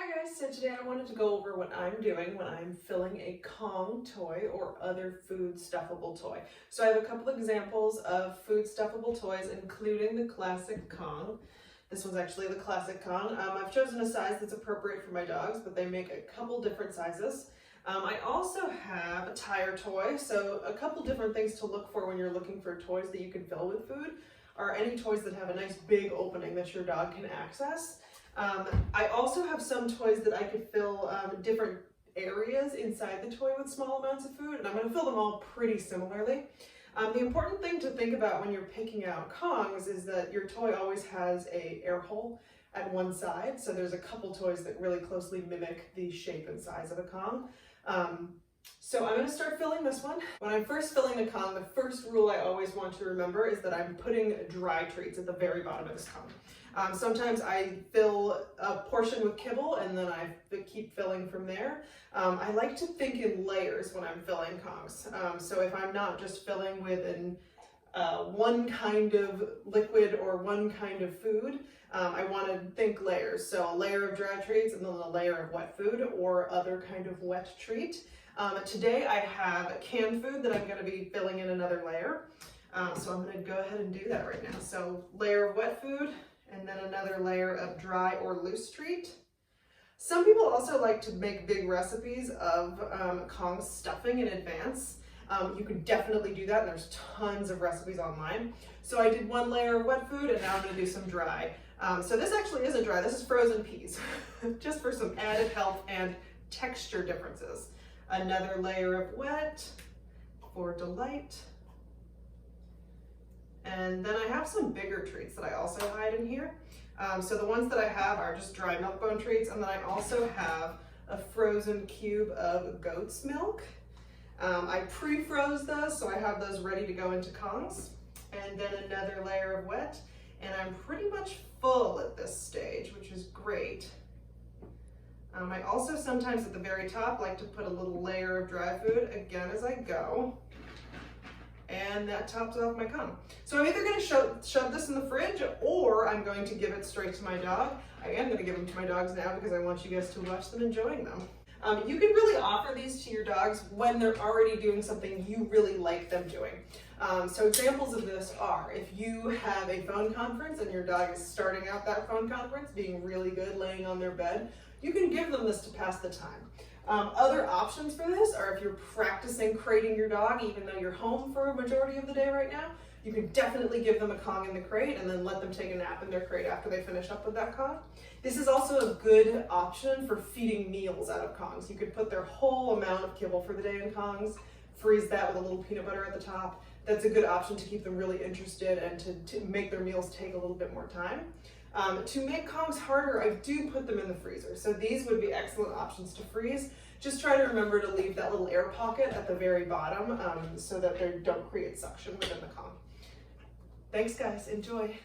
Hi guys, so today I wanted to go over what I'm doing when I'm filling a Kong toy or other food stuffable toy. So I have a couple examples of food stuffable toys, including the classic Kong. This one's actually the classic Kong. I've chosen a size that's appropriate for my dogs, but they make a couple different sizes. I also have a tire toy, so a couple different things to look for when you're looking for toys that you can fill with food are any toys that have a nice big opening that your dog can access. I also have some toys that I could fill different areas inside the toy with small amounts of food, and I'm going to fill them all pretty similarly. The important thing to think about when you're picking out Kongs is that your toy always has an air hole at one side, so there's a couple toys that really closely mimic the shape and size of a Kong. So I'm going to start filling this one. When I'm first filling the Kong, the first rule I always want to remember is that I'm putting dry treats at the very bottom of this Kong. Sometimes I fill a portion with kibble and then I keep filling from there. I like to think in layers when I'm filling Kongs. So if I'm not just filling with one kind of liquid or one kind of food, I want to think layers. So a layer of dry treats and then a layer of wet food or other kind of wet treat. Today I have canned food that I'm going to be filling in another layer. So I'm going to go ahead and do that right now. So layer of wet food and then another layer of dry or loose treat. Some people also like to make big recipes of Kong stuffing in advance. You can definitely do that, and there's tons of recipes online. So I did one layer of wet food and now I'm going to do some dry. So this actually isn't dry, this is frozen peas, just for some added health and texture differences. Another layer of wet for delight. And then I have some bigger treats that I also hide in here. So the ones that I have are just dry milk bone treats, and then I also have a frozen cube of goat's milk. I pre-froze those, so I have those ready to go into Kongs. And then another layer of wet, and I'm pretty much full at this stage, which is great. I also sometimes at the very top like to put a little layer of dry food again as I go. And that tops off my Kong. So I'm either going to shove this in the fridge or I'm going to give it straight to my dog. I am going to give them to my dogs now because I want you guys to watch them enjoying them. You can really offer these to your dogs when they're already doing something you really like them doing. So examples of this are if you have a phone conference and your dog is starting out that phone conference being really good laying on their bed, you can give them this to pass the time. Other options for this are if you're practicing crating your dog even though you're home for a majority of the day right now, you can definitely give them a Kong in the crate and then let them take a nap in their crate after they finish up with that Kong. This is also a good option for feeding meals out of Kongs. You could put their whole amount of kibble for the day in Kongs, freeze that with a little peanut butter at the top. That's a good option to keep them really interested and to make their meals take a little bit more time. To make Kongs harder, I do put them in the freezer. So these would be excellent options to freeze. Just try to remember to leave that little air pocket at the very bottom so that they don't create suction within the Kong. Thanks guys, enjoy.